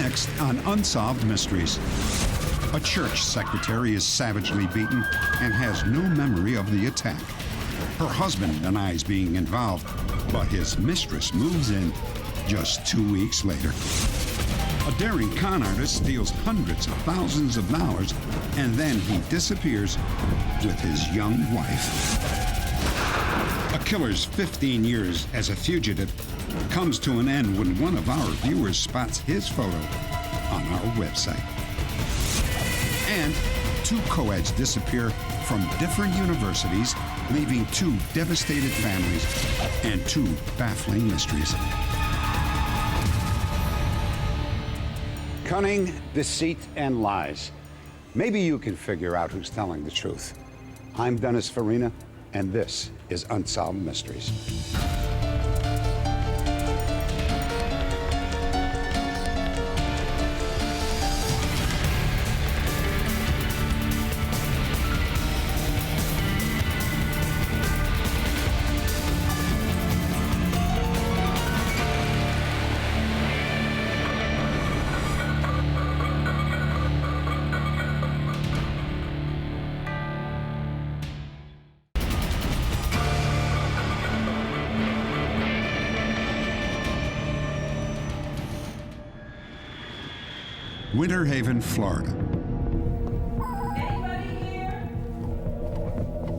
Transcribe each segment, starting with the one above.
Next on Unsolved Mysteries. A church secretary is savagely beaten and has no memory of the attack. Her husband denies being involved, but his mistress moves in just 2 weeks later. A daring con artist steals hundreds of thousands of dollars, and then he disappears with his young wife. A killer's 15 years as a fugitive comes to an end when one of our viewers spots his photo on our website. And 2 co-eds disappear from different universities, leaving 2 devastated families and 2 baffling mysteries. Cunning, deceit, and lies. Maybe you can figure out who's telling the truth. I'm Dennis Farina, and this is Unsolved Mysteries. Winter Haven, Florida.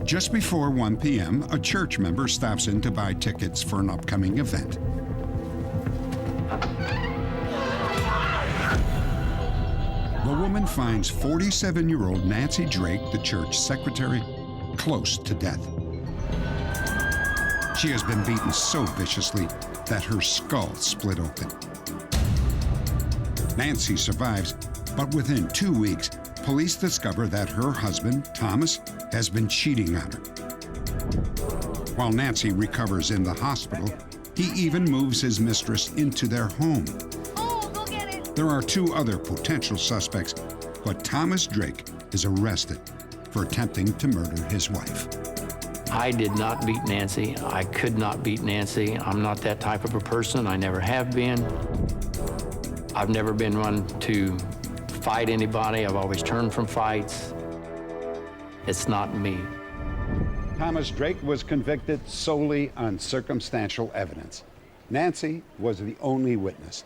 Just before 1 p.m., a church member stops in to buy tickets for an upcoming event. The woman finds 47-year-old Nancy Drake, the church secretary, close to death. She has been beaten so viciously that her skull split open. Nancy survives, but within 2 weeks, police discover that her husband, Thomas, has been cheating on her. While Nancy recovers in the hospital, he even moves his mistress into their home. Oh, go get it! There are 2 other potential suspects, but Thomas Drake is arrested for attempting to murder his wife. I did not beat Nancy. I could not beat Nancy. I'm not that type of a person. I never have been. I've never been one to fight anybody. I've always turned from fights. It's not me. Thomas Drake was convicted solely on circumstantial evidence. Nancy was the only witness,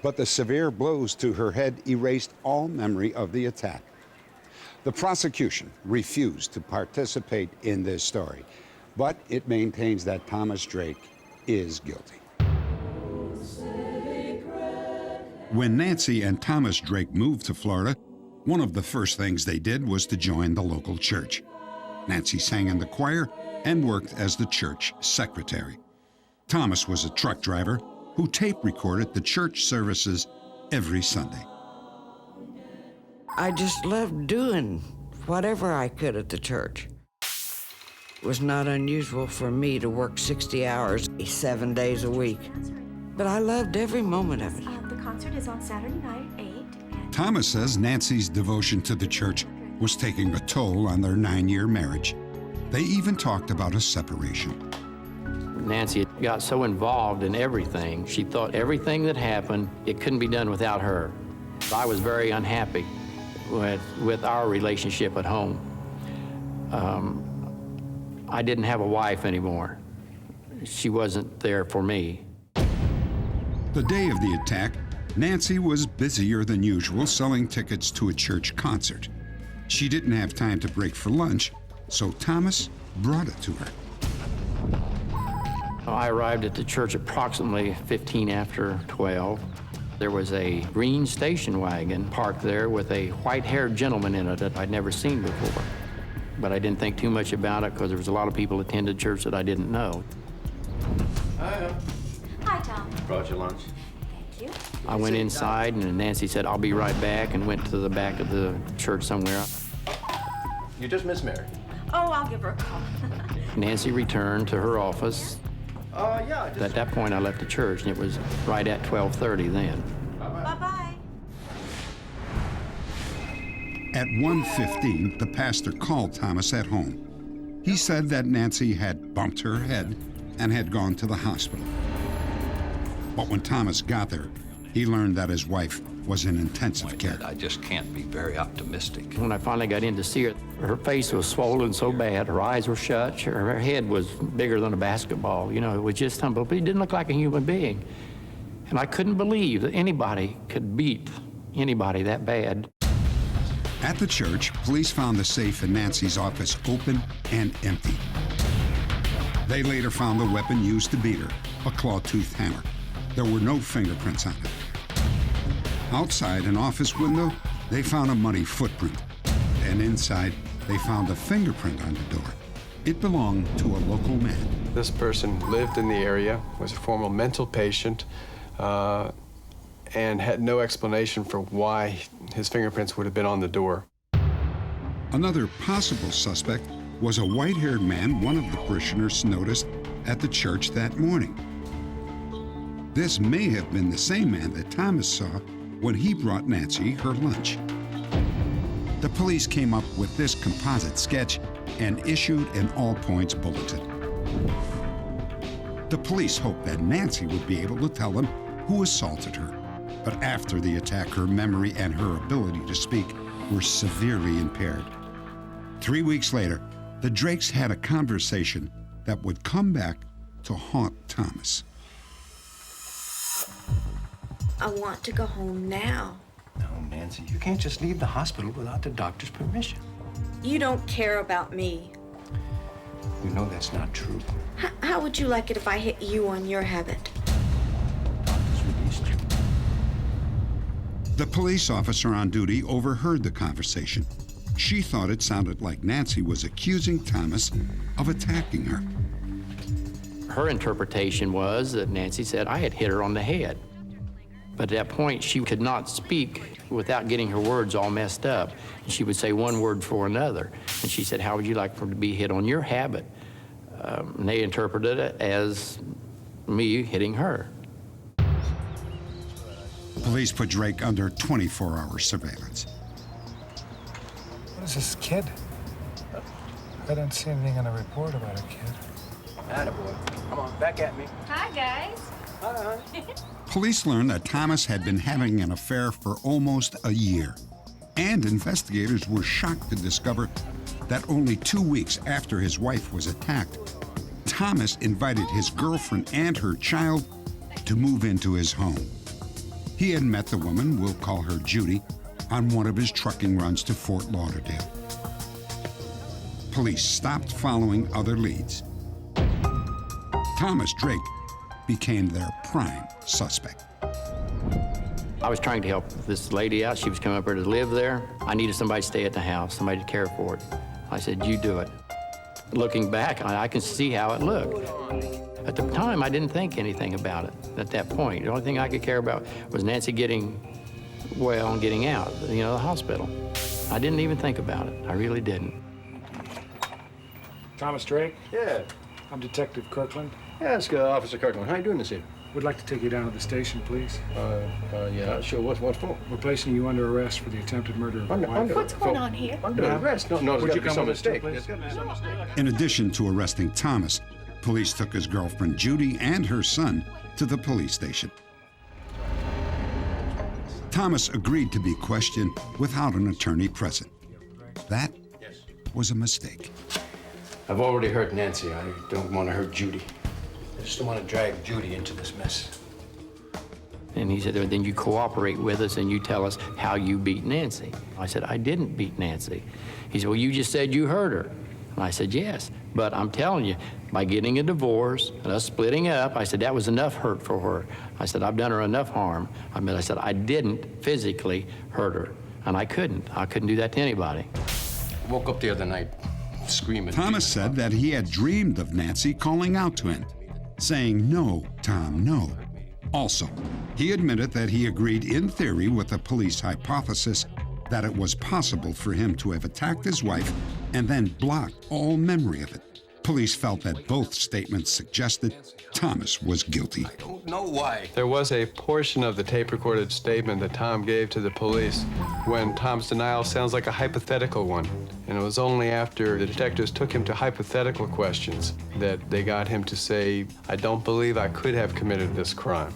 but the severe blows to her head erased all memory of the attack. The prosecution refused to participate in this story, but it maintains that Thomas Drake is guilty. When Nancy and Thomas Drake moved to Florida, one of the first things they did was to join the local church. Nancy sang in the choir and worked as the church secretary. Thomas was a truck driver who tape recorded the church services every Sunday. I just loved doing whatever I could at the church. It was not unusual for me to work 60 hours, 7 days a week, but I loved every moment of it. The concert is on Saturday night at 8. Thomas says Nancy's devotion to the church was taking a toll on their 9-year marriage. They even talked about a separation. Nancy got so involved in everything. She thought everything that happened, it couldn't be done without her. I was very unhappy with our relationship at home. I didn't have a wife anymore. She wasn't there for me. The day of the attack, Nancy was busier than usual selling tickets to a church concert. She didn't have time to break for lunch, so Thomas brought it to her. I arrived at the church approximately 15 after 12. There was a green station wagon parked there with a white-haired gentleman in it that I'd never seen before. But I didn't think too much about it because there was a lot of people attended church that I didn't know. Hi. Hi, Tom. Brought you lunch. Thank you. I went inside and Nancy said, "I'll be right back," and went to the back of the church somewhere. You just Miss Mary. Oh, I'll give her a call. Nancy returned to her office. Yeah, At that point, I left the church, and it was right at 12:30 then. Bye-bye. At 1:15, the pastor called Thomas at home. He said that Nancy had bumped her head and had gone to the hospital. But when Thomas got there, he learned that his wife was in intensive care. I just can't be very optimistic. When I finally got in to see her face was swollen so bad, her eyes were shut, her head was bigger than a basketball. You know, it was just unbelievable. He didn't look like a human being. And I couldn't believe that anybody could beat anybody that bad. At the church, police found the safe in Nancy's office open and empty. They later found the weapon used to beat her, a claw-toothed hammer. There were no fingerprints on it. Outside an office window, they found a muddy footprint. And inside, they found a fingerprint on the door. It belonged to a local man. This person lived in the area, was a former mental patient, and had no explanation for why his fingerprints would have been on the door. Another possible suspect was a white-haired man one of the parishioners noticed at the church that morning. This may have been the same man that Thomas saw when he brought Nancy her lunch. The police came up with this composite sketch and issued an all-points bulletin. The police hoped that Nancy would be able to tell them who assaulted her. But after the attack, her memory and her ability to speak were severely impaired. 3 weeks later, the Drakes had a conversation that would come back to haunt Thomas. I want to go home now. No, Nancy, you can't just leave the hospital without the doctor's permission. You don't care about me. You know that's not true. How would you like it if I hit you on your habit? Doctor's released you. The police officer on duty overheard the conversation. She thought it sounded like Nancy was accusing Thomas of attacking her. Her interpretation was that Nancy said I had hit her on the head. But at that point, she could not speak without getting her words all messed up. And she would say one word for another. And she said, how would you like for to be hit on your habit? And they interpreted it as me hitting her. Police put Drake under 24-hour surveillance. What is this kid? I didn't see anything in the report about a kid. Attaboy. Come on, back at me. Hi, guys. Hi. Police learned that Thomas had been having an affair for almost a year. And investigators were shocked to discover that only 2 weeks after his wife was attacked, Thomas invited his girlfriend and her child to move into his home. He had met the woman, we'll call her Judy, on one of his trucking runs to Fort Lauderdale. Police stopped following other leads. Thomas Drake became their prime suspect. I was trying to help this lady out. She was coming up here to live there. I needed somebody to stay at the house, somebody to care for it. I said, you do it. Looking back, I can see how it looked. At the time, I didn't think anything about it at that point. The only thing I could care about was Nancy getting well and getting out, the hospital. I didn't even think about it. I really didn't. Thomas Drake? Yeah. I'm Detective Kirkland. Yes, Officer Kirkland. How you doing this evening? Would like to take you down to the station, please. Yeah, sure. What for? We're placing you under arrest for the attempted murder of your wife. What's going on here? Under arrest? No, there's Would got you to be come some with us too, mistake. please? There's got to be some mistake. In addition to arresting Thomas, police took his girlfriend Judy and her son to the police station. Thomas agreed to be questioned without an attorney present. That was a mistake. I've already hurt Nancy. I don't want to hurt Judy. I just don't want to drag Judy into this mess. And he said, then you cooperate with us and you tell us how you beat Nancy. I said, I didn't beat Nancy. He said, well, you just said you hurt her. And I said, yes, but I'm telling you, by getting a divorce and us splitting up, I said, that was enough hurt for her. I said, I've done her enough harm. I said, I didn't physically hurt her, and I couldn't do that to anybody. I woke up the other night screaming. Thomas said that he had dreamed of Nancy calling out to him, saying, no, Tom, no. Also, he admitted that he agreed in theory with the police hypothesis that it was possible for him to have attacked his wife and then blocked all memory of it. Police felt that both statements suggested Thomas was guilty. I don't know why. There was a portion of the tape-recorded statement that Tom gave to the police when Tom's denial sounds like a hypothetical one. And it was only after the detectives took him to hypothetical questions that they got him to say, I don't believe I could have committed this crime.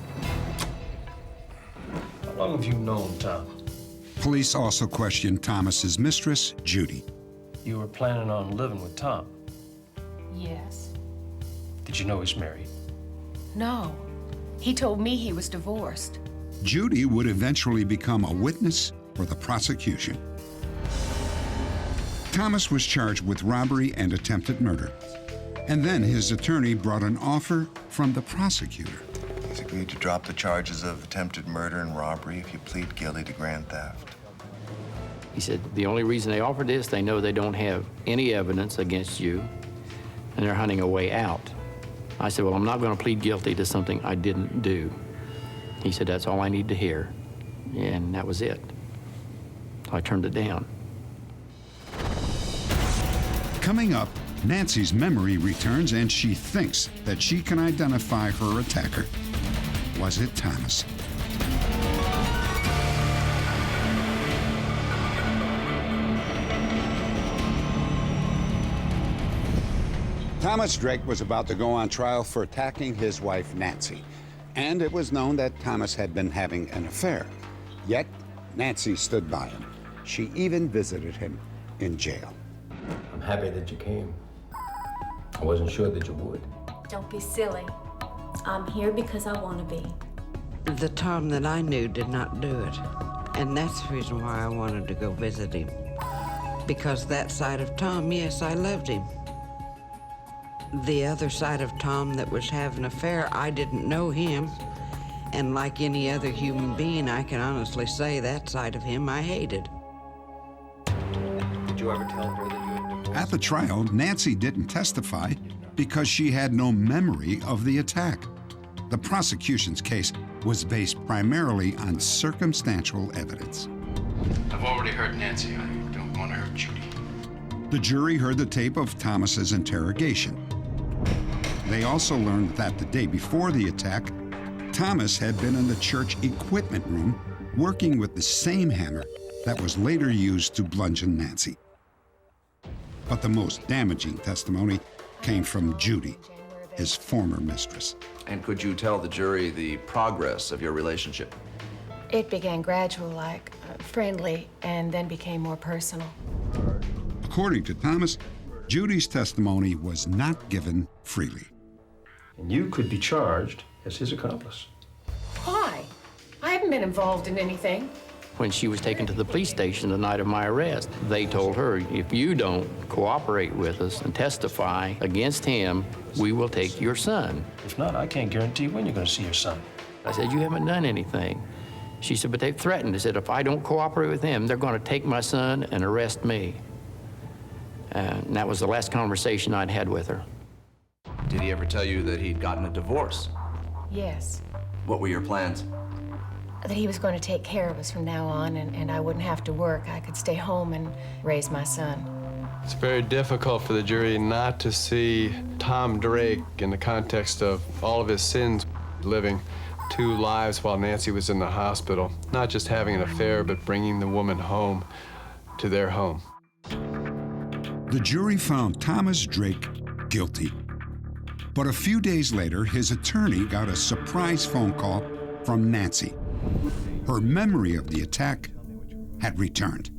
long have you known Tom? Police also questioned Thomas's mistress, Judy. You were planning on living with Tom. Yes. Did you know he's married? No. He told me he was divorced. Judy would eventually become a witness for the prosecution. Thomas was charged with robbery and attempted murder. And then his attorney brought an offer from the prosecutor. He's agreed to drop the charges of attempted murder and robbery if you plead guilty to grand theft. He said, the only reason they offered this, they know they don't have any evidence against you, and they're hunting a way out. I said, well, I'm not going to plead guilty to something I didn't do. He said, that's all I need to hear, and that was it. I turned it down. Coming up, Nancy's memory returns and she thinks that she can identify her attacker. Was it Thomas? Thomas Drake was about to go on trial for attacking his wife, Nancy. And it was known that Thomas had been having an affair. Yet, Nancy stood by him. She even visited him in jail. I'm happy that you came. I wasn't sure that you would. Don't be silly. I'm here because I want to be. The Tom that I knew did not do it. And that's the reason why I wanted to go visit him. Because that side of Tom, yes, I loved him. The other side of Tom that was having an affair, I didn't know him. And like any other human being, I can honestly say that side of him I hated. Did you ever tell her that you had divorced? At the trial, Nancy didn't testify because she had no memory of the attack. The prosecution's case was based primarily on circumstantial evidence. I've already heard Nancy. I don't want to hurt Judy. The jury heard the tape of Thomas's interrogation. They also learned that the day before the attack, Thomas had been in the church equipment room working with the same hammer that was later used to bludgeon Nancy. But the most damaging testimony came from Judy, his former mistress. And could you tell the jury the progress of your relationship? It began gradual, like friendly, and then became more personal. According to Thomas, Judy's testimony was not given freely. And you could be charged as his accomplice. Why? I haven't been involved in anything. When she was taken to the police station the night of my arrest, they told her, if you don't cooperate with us and testify against him, we will take your son. If not, I can't guarantee when you're going to see your son. I said, you haven't done anything. She said, but they threatened. They said, if I don't cooperate with him, they're going to take my son and arrest me. And that was the last conversation I'd had with her. Did he ever tell you that he'd gotten a divorce? Yes. What were your plans? That he was going to take care of us from now on, and I wouldn't have to work. I could stay home and raise my son. It's very difficult for the jury not to see Tom Drake in the context of all of his sins, living 2 lives while Nancy was in the hospital, not just having an affair, but bringing the woman home to their home. The jury found Thomas Drake guilty. But a few days later, his attorney got a surprise phone call from Nancy. Her memory of the attack had returned.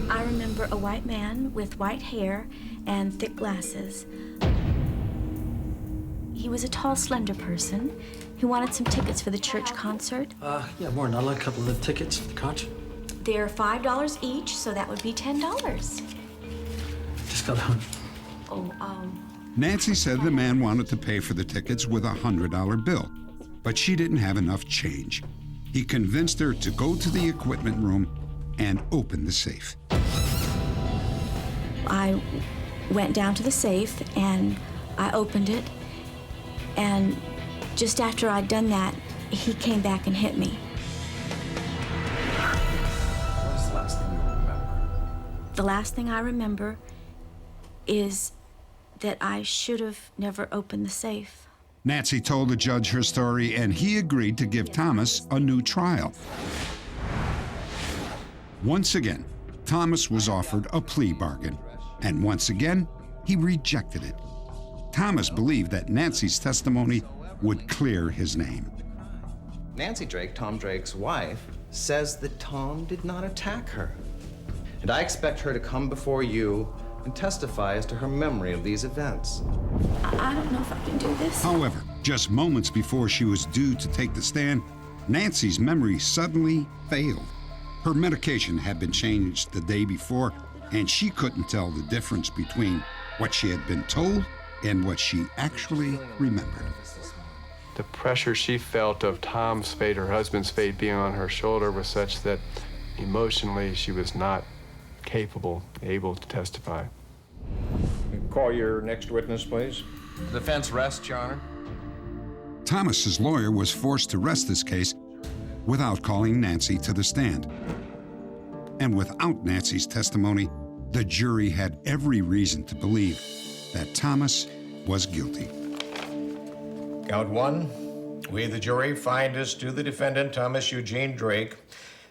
I remember a white man with white hair and thick glasses. He was a tall, slender person who wanted some tickets for the church concert. Yeah, Morton, I'd like a couple of the tickets for the concert. They're $5 each, so that would be $10. Just got home. Nancy said the man wanted to pay for the tickets with a $100 bill, but she didn't have enough change. He convinced her to go to the equipment room and open the safe. I went down to the safe and I opened it, and just after I'd done that, he came back and hit me. What's the last thing you remember? The last thing I remember is that I should have never opened the safe. Nancy told the judge her story, and he agreed to give Thomas a new trial. Once again, Thomas was offered a plea bargain, and once again, he rejected it. Thomas believed that Nancy's testimony would clear his name. Nancy Drake, Tom Drake's wife, says that Tom did not attack her. And I expect her to come before you and testify as to her memory of these events. I don't know if I can do this. However, just moments before she was due to take the stand, Nancy's memory suddenly failed. Her medication had been changed the day before, and she couldn't tell the difference between what she had been told and what she actually remembered. The pressure she felt of Tom's fate, her husband's fate, being on her shoulder was such that emotionally she was not able to testify. Call your next witness, please. The defense rests, Your Honor. Thomas's lawyer was forced to rest this case without calling Nancy to the stand. And without Nancy's testimony, the jury had every reason to believe that Thomas was guilty. Count one. We, the jury, find as to the defendant, Thomas Eugene Drake,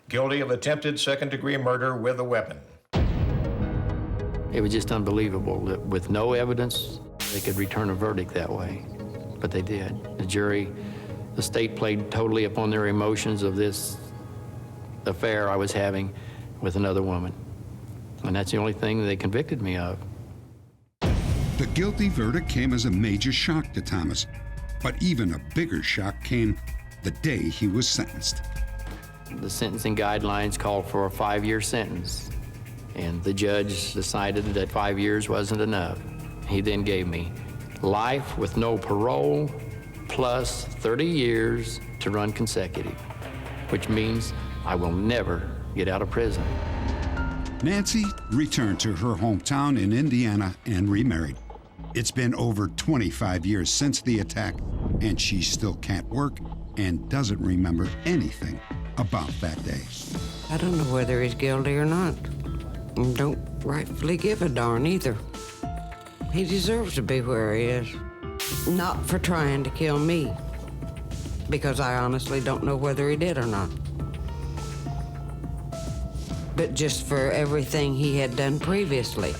guilty of attempted second-degree murder with a weapon. It was just unbelievable that with no evidence, they could return a verdict that way. But they did. The jury, the state played totally upon their emotions of this affair I was having with another woman. And that's the only thing they convicted me of. The guilty verdict came as a major shock to Thomas, but even a bigger shock came the day he was sentenced. The sentencing guidelines called for a 5-year sentence, and the judge decided that 5 years wasn't enough. He then gave me life with no parole, plus 30 years to run consecutive, which means I will never get out of prison. Nancy returned to her hometown in Indiana and remarried. It's been over 25 years since the attack, and she still can't work and doesn't remember anything about that day. I don't know whether he's guilty or not. And don't rightfully give a darn either. He deserves to be where he is. Not for trying to kill me, because I honestly don't know whether he did or not. But just for everything he had done previously.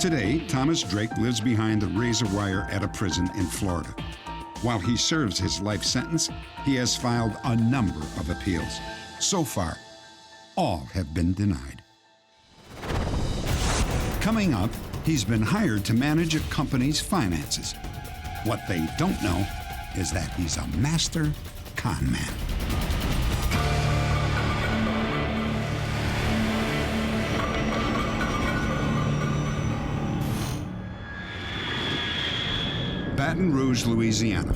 Today, Thomas Drake lives behind the razor wire at a prison in Florida. While he serves his life sentence, he has filed a number of appeals. So far, all have been denied. Coming up, he's been hired to manage a company's finances. What they don't know is that he's a master con man. Baton Rouge, Louisiana.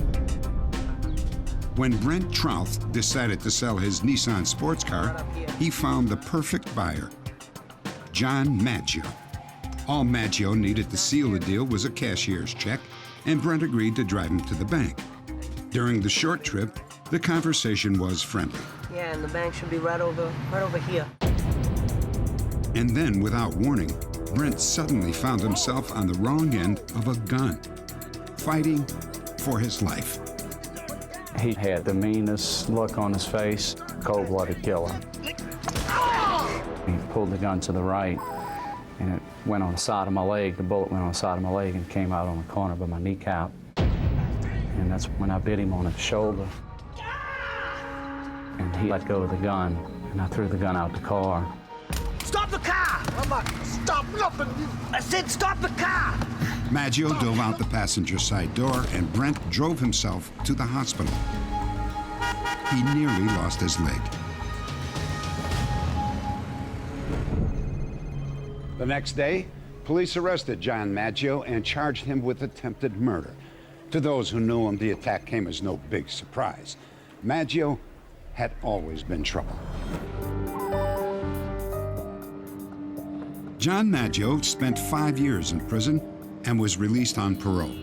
When Brent Trouth decided to sell his Nissan sports car, he found the perfect buyer, John Maggio. All Maggio needed to seal the deal was a cashier's check, and Brent agreed to drive him to the bank. During the short trip, the conversation was friendly. Yeah, and the bank should be right over here. And then, without warning, Brent suddenly found himself on the wrong end of a gun, fighting for his life. He had the meanest look on his face, cold-blooded killer. He pulled the gun to the right, and it went on the side of my leg. The bullet went on the side of my leg and came out on the corner of my kneecap. And that's when I bit him on the shoulder. And he let go of the gun, and I threw the gun out the car. Stop the car! I'm not gonna stop nothing. I said stop the car! Maggio dove out the passenger side door, and Brent drove himself to the hospital. He nearly lost his leg. The next day, police arrested John Maggio and charged him with attempted murder. To those who knew him, the attack came as no big surprise. Maggio had always been trouble. John Maggio spent 5 years in prison and was released on parole.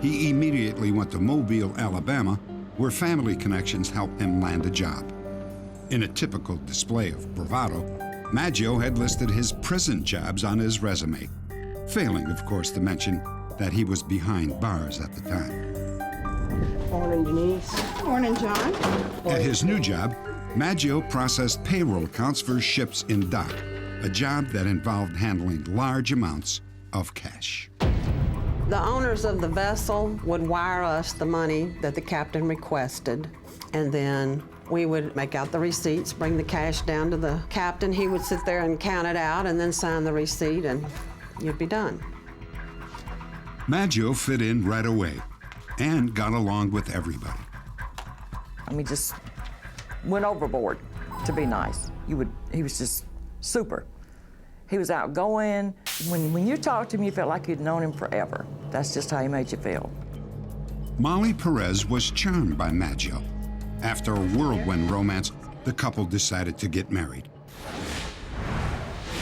He immediately went to Mobile, Alabama, where family connections helped him land a job. In a typical display of bravado, Maggio had listed his prison jobs on his resume, failing, of course, to mention that he was behind bars at the time. Morning, Denise. Morning, John. At his new job, Maggio processed payroll accounts for ships in dock, a job that involved handling large amounts of cash. The owners of the vessel would wire us the money that the captain requested, and then we would make out the receipts, bring the cash down to the captain. He would sit there and count it out and then sign the receipt, and you'd be done. Maggio fit in right away and got along with everybody. I mean, just went overboard to be nice. He was just super. He was outgoing. When you talked to him, you felt like you'd known him forever. That's just how he made you feel. Molly Perez was charmed by Maggio. After a whirlwind romance, the couple decided to get married.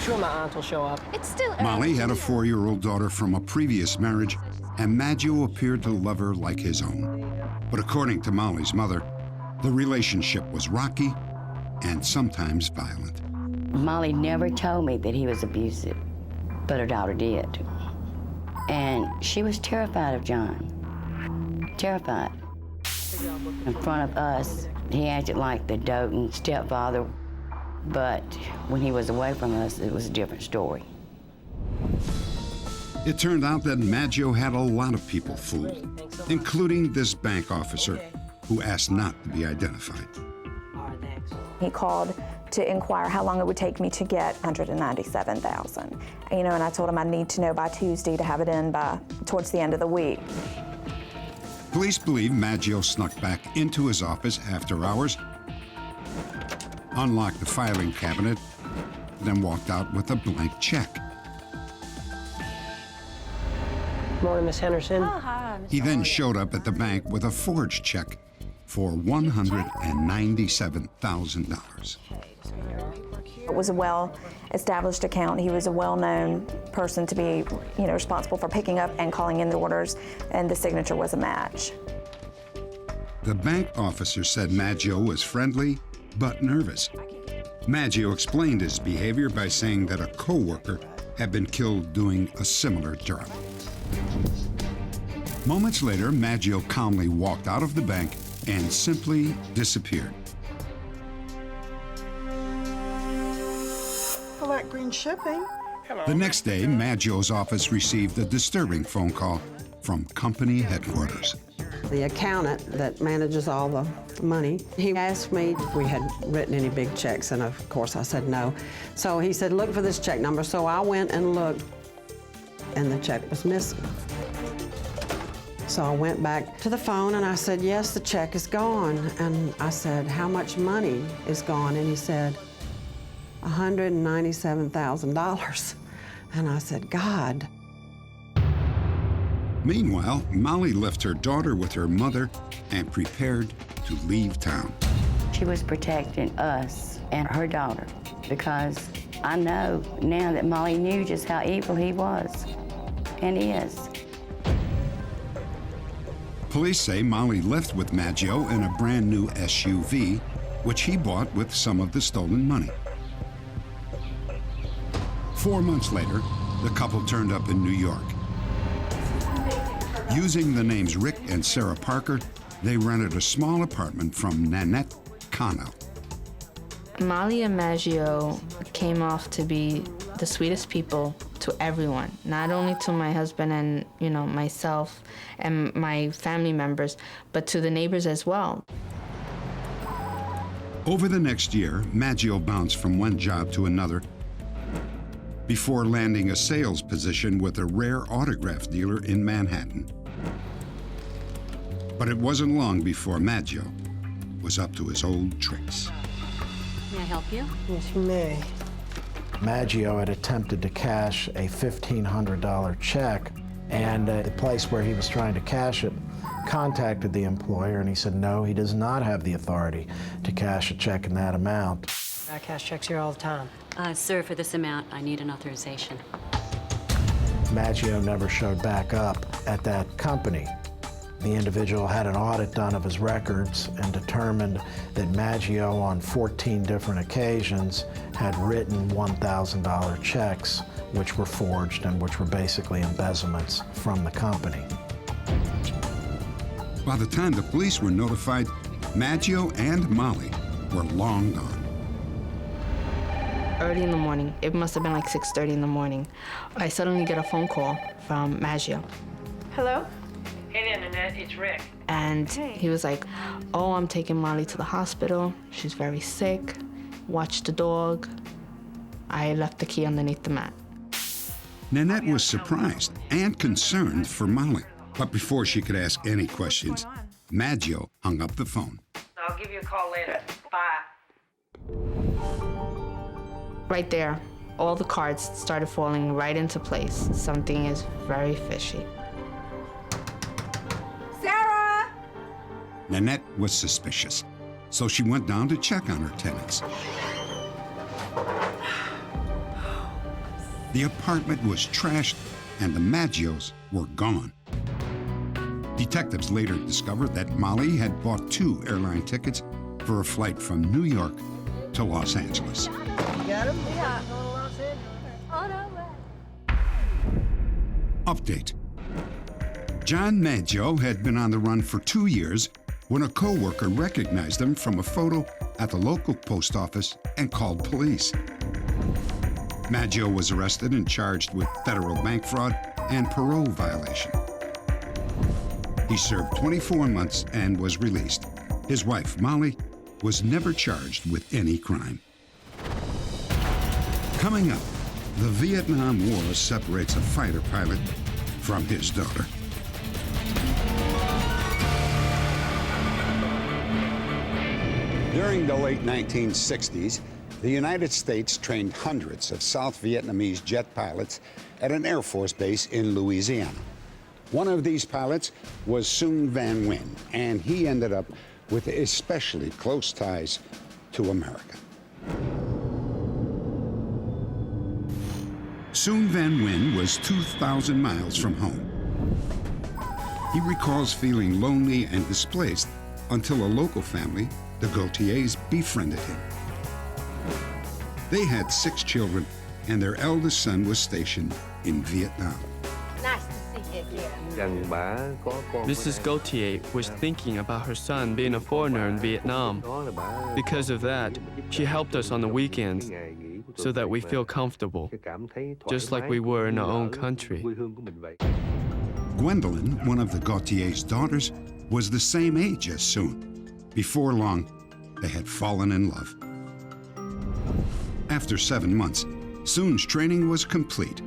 Sure, my aunt will show up. It's still Molly had a 4-year-old daughter from a previous marriage, and Maggio appeared to love her like his own. But according to Molly's mother, the relationship was rocky and sometimes violent. Molly never told me that he was abusive, but her daughter did. And she was terrified of John, terrified. In front of us, he acted like the doting stepfather, but when he was away from us, it was a different story. It turned out that Maggio had a lot of people fooled, including this bank officer who asked not to be identified. He called to inquire how long it would take me to get $197,000. And I told him I need to know by Tuesday to have it in by towards the end of the week. Police believe Maggio snuck back into his office after hours, unlocked the filing cabinet, then walked out with a blank check. Morning, Miss Henderson. Oh, hi, Miss He then showed up at the bank with a forged check for $197,000. It was a well-established account. He was a well-known person to be, responsible for picking up and calling in the orders, and the signature was a match. The bank officer said Maggio was friendly but nervous. Maggio explained his behavior by saying that a co-worker had been killed doing a similar job. Moments later, Maggio calmly walked out of the bank and simply disappeared. Collect green shipping. The next day, Maggio's office received a disturbing phone call from company headquarters. The accountant that manages all the money, he asked me if we had written any big checks, and of course I said no. So he said, look for this check number. So I went and looked, and the check was missing. So I went back to the phone and I said, yes, the check is gone. And I said, how much money is gone? And he said, $197,000. And I said, God. Meanwhile, Molly left her daughter with her mother and prepared to leave town. She was protecting us and her daughter because I know now that Molly knew just how evil he was and is. Police say Molly left with Maggio in a brand new SUV, which he bought with some of the stolen money. 4 months later, the couple turned up in New York. Using the names Rick and Sarah Parker, they rented a small apartment from Nanette Cano. Molly and Maggio came off to be the sweetest people to everyone, not only to my husband and, myself and my family members, but to the neighbors as well. Over the next year, Maggio bounced from one job to another before landing a sales position with a rare autograph dealer in Manhattan. But it wasn't long before Maggio was up to his old tricks. May I help you? Yes, you may. Maggio had attempted to cash a $1,500 check, and the place where he was trying to cash it contacted the employer, and he said no, he does not have the authority to cash a check in that amount. I cash checks here all the time. Sir, for this amount, I need an authorization. Maggio never showed back up at that company. The individual had an audit done of his records and determined that Maggio, on 14 different occasions, had written $1,000 checks, which were forged and which were basically embezzlements from the company. By the time the police were notified, Maggio and Molly were long gone. Early in the morning, it must have been like 6:30 in the morning, I suddenly get a phone call from Maggio. Hello? Hey there, Nanette, it's Rick. And he was like, oh, I'm taking Molly to the hospital. She's very sick. Watch the dog. I left the key underneath the mat. Nanette was surprised and concerned for Molly. But before she could ask any questions, Maggio hung up the phone. I'll give you a call later. Bye. Right there, all the cards started falling right into place. Something is very fishy. Sarah! Nanette was suspicious, so she went down to check on her tenants. The apartment was trashed and the Maggios were gone. Detectives later discovered that Molly had bought 2 airline tickets for a flight from New York to Los Angeles. You got him? Yeah. Update. John Maggio had been on the run for 2 years when a co-worker recognized him from a photo at the local post office and called police. Maggio was arrested and charged with federal bank fraud and parole violation. He served 24 months and was released. His wife, Molly, was never charged with any crime. Coming up, the Vietnam War separates a fighter pilot from his daughter. During the late 1960s, the United States trained hundreds of South Vietnamese jet pilots at an Air Force base in Louisiana. One of these pilots was Soon Van Nguyen, and he ended up with especially close ties to America. Soon Van Nguyen was 2,000 miles from home. He recalls feeling lonely and displaced until a local family, the Gautiers, befriended him. They had 6 children, and their eldest son was stationed in Vietnam. Nice to see you again. Mrs. Gautier was thinking about her son being a foreigner in Vietnam. Because of that, she helped us on the weekends so that we feel comfortable, just like we were in our own country. Gwendolyn, one of the Gautiers' daughters, was the same age as Soon. Before long, they had fallen in love. After 7 months, Soon's training was complete.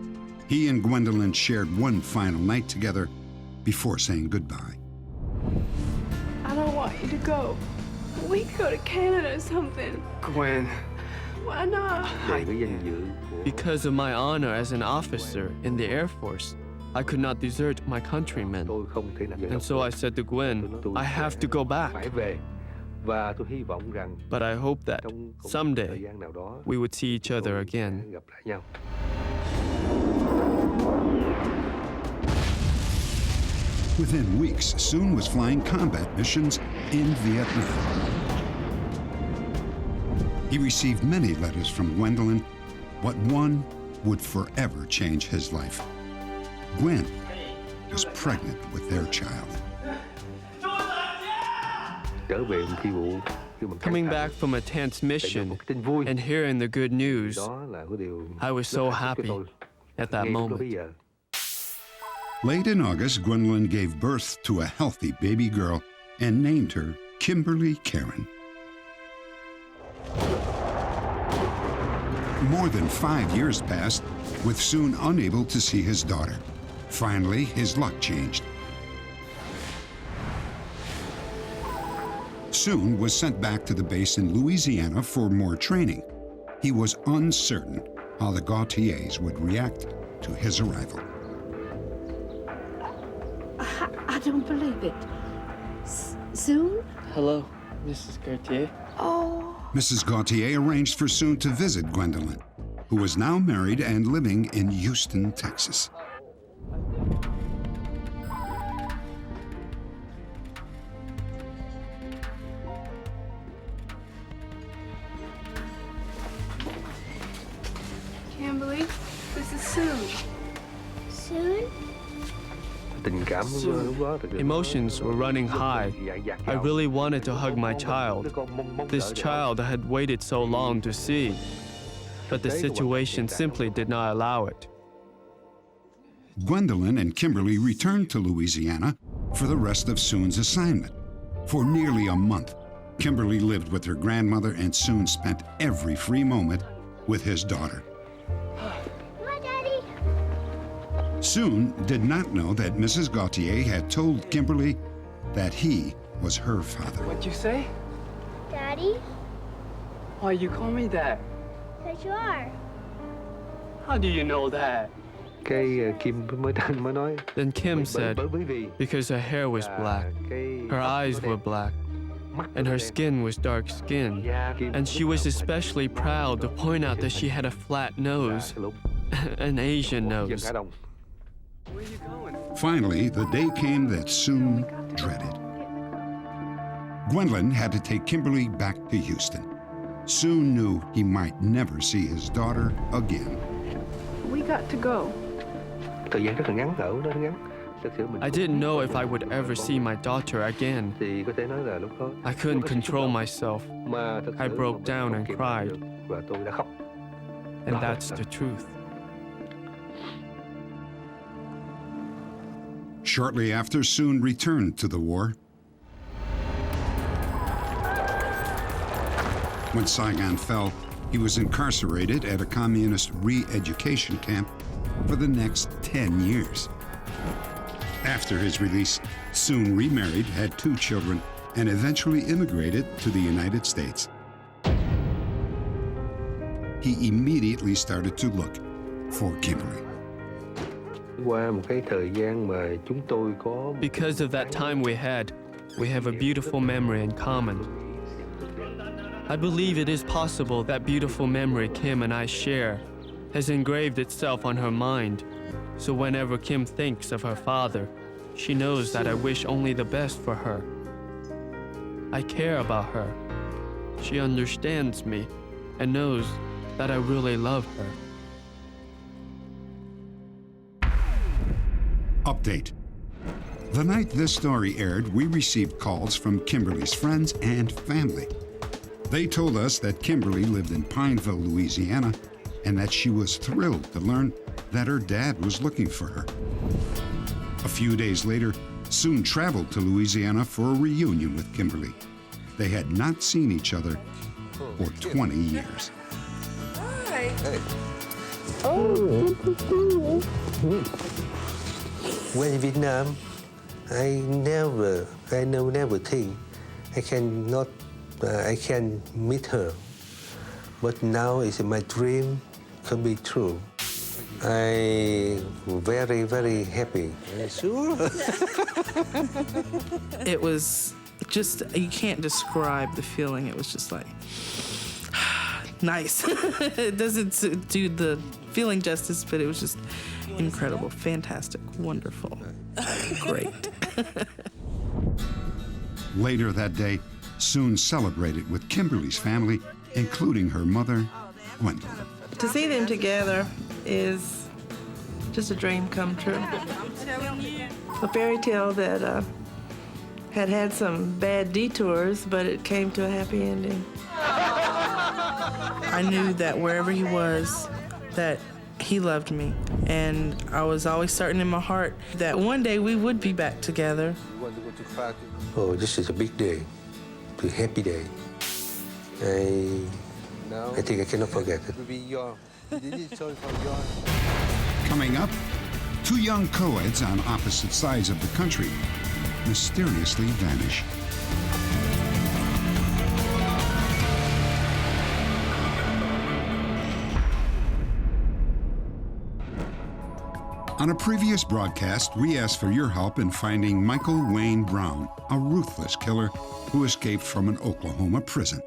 He and Gwendolyn shared one final night together before saying goodbye. I don't want you to go. We could go to Canada or something. Gwen. Why not? Because of my honor as an officer in the Air Force, I could not desert my countrymen. And so I said to Gwen, I have to go back. But I hope that someday we would see each other again. Within weeks, Soon was flying combat missions in Vietnam. He received many letters from Gwendolyn, but one would forever change his life. Gwen was pregnant with their child. Coming back from a tense mission and hearing the good news, I was so happy at that moment. Late in August, Gwendolyn gave birth to a healthy baby girl and named her Kimberly Karen. More than 5 years passed, with Soon unable to see his daughter. Finally, his luck changed. Soon was sent back to the base in Louisiana for more training. He was uncertain how the Gautiers would react to his arrival. I don't believe it. Soon? Hello, Mrs. Gautier. Oh. Mrs. Gautier arranged for Soon to visit Gwendolyn, who was now married and living in Houston, Texas. Can't believe this is Soon. Soon? Emotions were running high. I really wanted to hug my child, this child I had waited so long to see, but the situation simply did not allow it. Gwendolyn and Kimberly returned to Louisiana for the rest of Soon's assignment. For nearly a month, Kimberly lived with her grandmother and Soon spent every free moment with his daughter. Hi, Daddy. Soon did not know that Mrs. Gautier had told Kimberly that he was her father. What'd you say? Daddy? Why you call me that? Because you are. How do you know that? Then Kim said, because her hair was black, her eyes were black, and her skin was dark skinned. And she was especially proud to point out that she had a flat nose, an Asian nose. Finally, the day came that Soon dreaded. Gwendolyn had to take Kimberly back to Houston. Soon knew he might never see his daughter again. We got to go. I didn't know if I would ever see my daughter again. I couldn't control myself. I broke down and cried. And that's the truth. Shortly after, Soon returned to the war. When Saigon fell, he was incarcerated at a communist re-education camp for the next 10 years. After his release, Soon remarried, had 2 children, and eventually immigrated to the United States. He immediately started to look for Kimberly. Because of that time we have a beautiful memory in common. I believe it is possible that beautiful memory Kim and I share has engraved itself on her mind, so whenever Kim thinks of her father, she knows that I wish only the best for her. I care about her. She understands me and knows that I really love her. Update. The night this story aired, we received calls from Kimberly's friends and family. They told us that Kimberly lived in Pineville, Louisiana, and that she was thrilled to learn that her dad was looking for her. A few days later, Soon traveled to Louisiana for a reunion with Kimberly. They had not seen each other for 20 years. Hi. Hey. Oh, good to see you. When in Vietnam, I never think I can meet her. But now it's my dream can be true. I'm very, very happy. Sure. It was just, you can't describe the feeling. It was just like, nice. It doesn't do the feeling justice, but it was just incredible, fantastic, wonderful, great. Later that day, Soon celebrated with Kimberly's family, including her mother, Gwendolyn. To see them together is just a dream come true. A fairy tale that had some bad detours, but it came to a happy ending. I knew that wherever he was, that he loved me. And I was always certain in my heart that one day we would be back together. Oh, this is a big day, a happy day. I think I cannot forget it. Coming up, 2 young co-eds on opposite sides of the country mysteriously vanish. On a previous broadcast, we asked for your help in finding Michael Wayne Brown, a ruthless killer who escaped from an Oklahoma prison.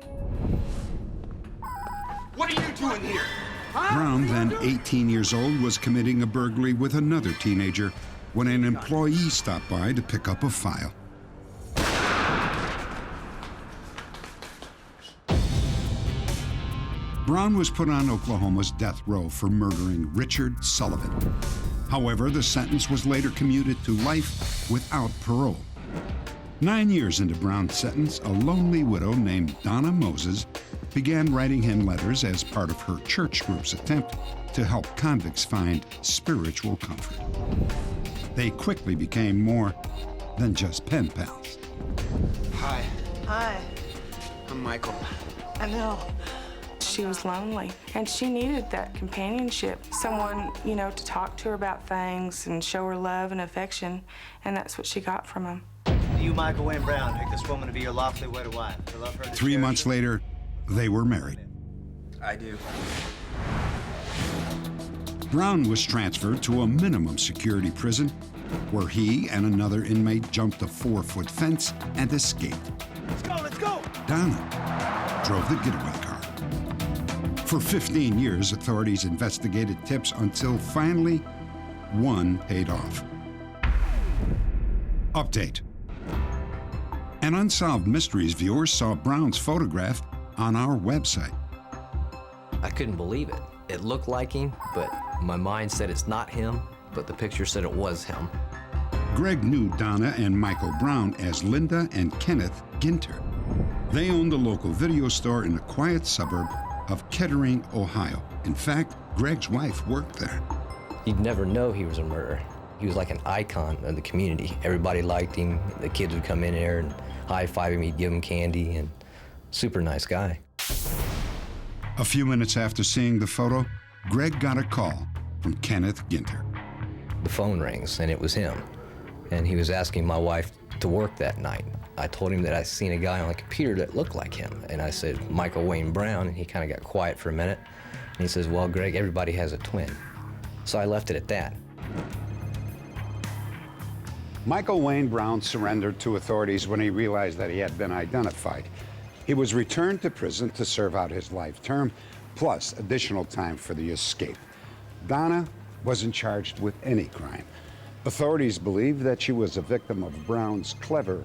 What are you doing here? Brown, then 18 years old, was committing a burglary with another teenager when an employee stopped by to pick up a file. Brown was put on Oklahoma's death row for murdering Richard Sullivan. However, the sentence was later commuted to life without parole. 9 years into Brown's sentence, a lonely widow named Donna Moses began writing him letters as part of her church group's attempt to help convicts find spiritual comfort. They quickly became more than just pen pals. Hi, Hi. I'm Michael. I know. She was lonely, and she needed that companionship. Someone, you know, to talk to her about things and show her love and affection, and that's what she got from him. You, Michael Wayne Brown, take this woman to be your lawfully wedded wife. To love her, to 3 months later, they were married. I do. Brown was transferred to a minimum security prison where he and another inmate jumped a 4-foot fence and escaped. Let's go, let's go! Donna drove the getaway car. For 15 years, authorities investigated tips until finally, one paid off. Update. An Unsolved Mysteries viewer saw Brown's photograph on our website. I couldn't believe it. It looked like him, but my mind said it's not him, but the picture said it was him. Greg knew Donna and Michael Brown as Linda and Kenneth Ginter. They owned a local video store in a quiet suburb of Kettering, Ohio. In fact, Greg's wife worked there. You'd never know he was a murderer. He was like an icon of the community. Everybody liked him. The kids would come in there and high-five him. He'd give them candy, and super nice guy. A few minutes after seeing the photo, Greg got a call from Kenneth Ginter. The phone rings, and it was him. And he was asking my wife to work that night. I told him that I'd seen a guy on the computer that looked like him. And I said, Michael Wayne Brown, and he kind of got quiet for a minute. And he says, well, Greg, everybody has a twin. So I left it at that. Michael Wayne Brown surrendered to authorities when he realized that he had been identified. He was returned to prison to serve out his life term, plus additional time for the escape. Donna wasn't charged with any crime. Authorities believe that she was a victim of Brown's clever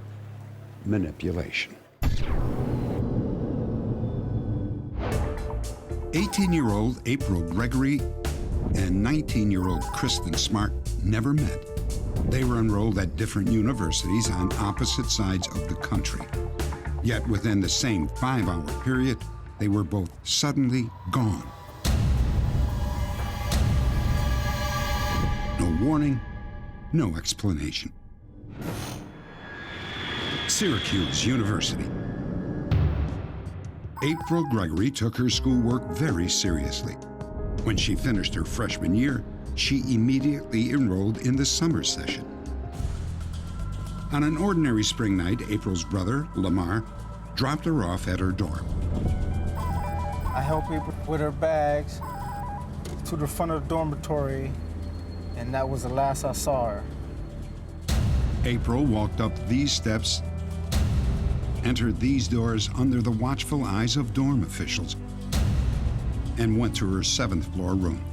manipulation. 18-year-old April Gregory and 19-year-old Kristen Smart never met. They were enrolled at different universities on opposite sides of the country. Yet within the same 5-hour period, they were both suddenly gone. No warning, no explanation. Syracuse University. April Gregory took her schoolwork very seriously. When she finished her freshman year, she immediately enrolled in the summer session. On an ordinary spring night, April's brother, Lamar, dropped her off at her dorm. I helped April with her bags to the front of the dormitory, and that was the last I saw her. April walked up these steps, entered these doors under the watchful eyes of dorm officials, and went to her 7th floor room.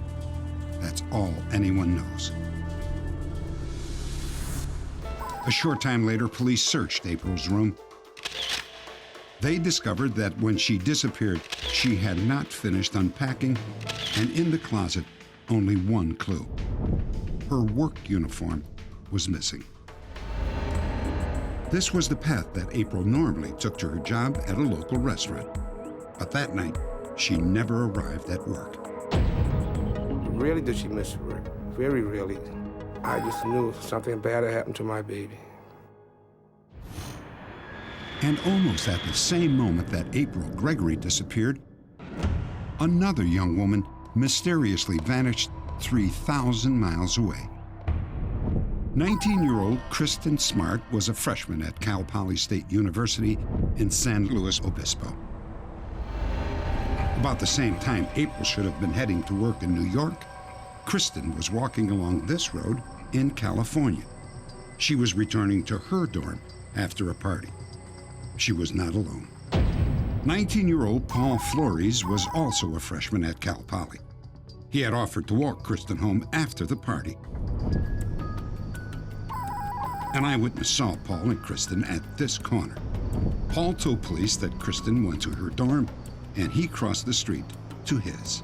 That's all anyone knows. A short time later, police searched April's room. They discovered that when she disappeared, she had not finished unpacking, and in the closet, only one clue. Her work uniform was missing. This was the path that April normally took to her job at a local restaurant. But that night, she never arrived at work. Really did she miss work? Very really. I just knew something bad had happened to my baby. And almost at the same moment that April Gregory disappeared, another young woman mysteriously vanished 3,000 miles away. 19-year-old Kristen Smart was a freshman at Cal Poly State University in San Luis Obispo. About the same time April should have been heading to work in New York, Kristen was walking along this road in California. She was returning to her dorm after a party. She was not alone. 19-year-old Paul FLORES was also a freshman at Cal Poly. He had offered to walk Kristen home after the party. An eyewitness saw Paul and Kristen at this corner. Paul told police that Kristen went to her dorm and he crossed the street to his.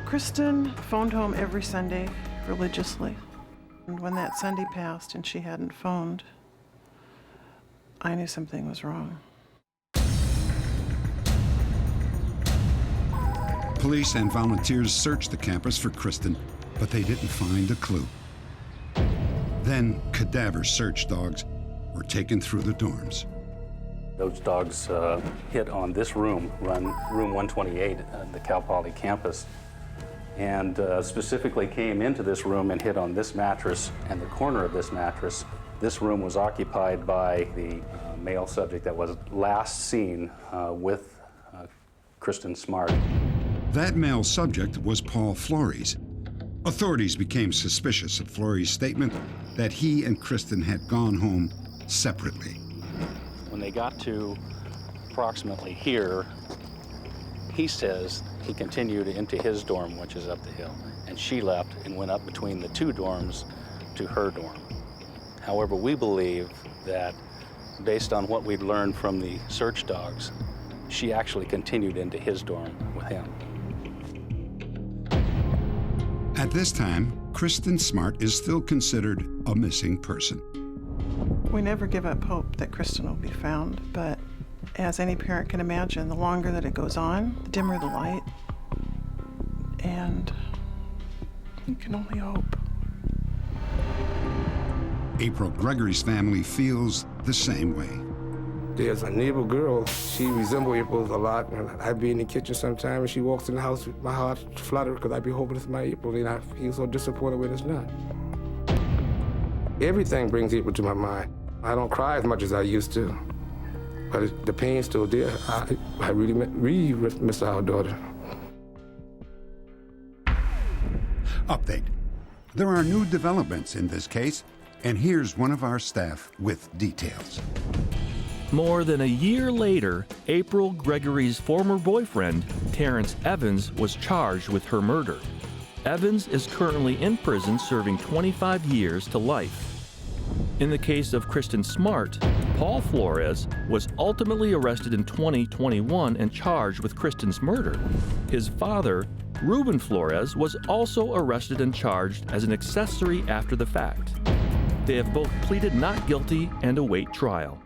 Kristen phoned home every Sunday religiously. And when that Sunday passed and she hadn't phoned, I knew something was wrong. Police and volunteers searched the campus for Kristen, but they didn't find a clue. Then cadaver search dogs were taken through the dorms. Those dogs hit on this room, room 128 at the Cal Poly campus, and specifically came into this room and hit on this mattress and the corner of this mattress. This room was occupied by the male subject that was last seen with Kristen Smart. That male subject was Paul FLORES. Authorities became suspicious of FLORES' statement that he and Kristen had gone home separately. When they got to approximately here, he says he continued into his dorm, which is up the hill, and she left and went up between the two dorms to her dorm. However, we believe that based on what we'd learned from the search dogs, she actually continued into his dorm with him. At this time, Kristen Smart is still considered a missing person. We never give up hope that Kristen will be found, but as any parent can imagine, the longer that it goes on, the dimmer the light, and you can only hope. April Gregory's family feels the same way. There's a neighbor girl, she resembles April a lot, and I'd be in the kitchen sometime and she walks in the house with my heart fluttered because I'd be hoping it's my April, and I feel so disappointed when it's not. Everything brings April to my mind. I don't cry as much as I used to, but the pain's still there. I really miss our daughter. Update. There are new developments in this case, and here's one of our staff with details. More than a year later, April Gregory's former boyfriend, Terrence Evans, was charged with her murder. Evans is currently in prison serving 25 years to life. In the case of Kristen Smart, Paul FLORES was ultimately arrested in 2021 and charged with Kristen's murder. His father, Ruben FLORES, was also arrested and charged as an accessory after the fact. They have both pleaded not guilty and await trial.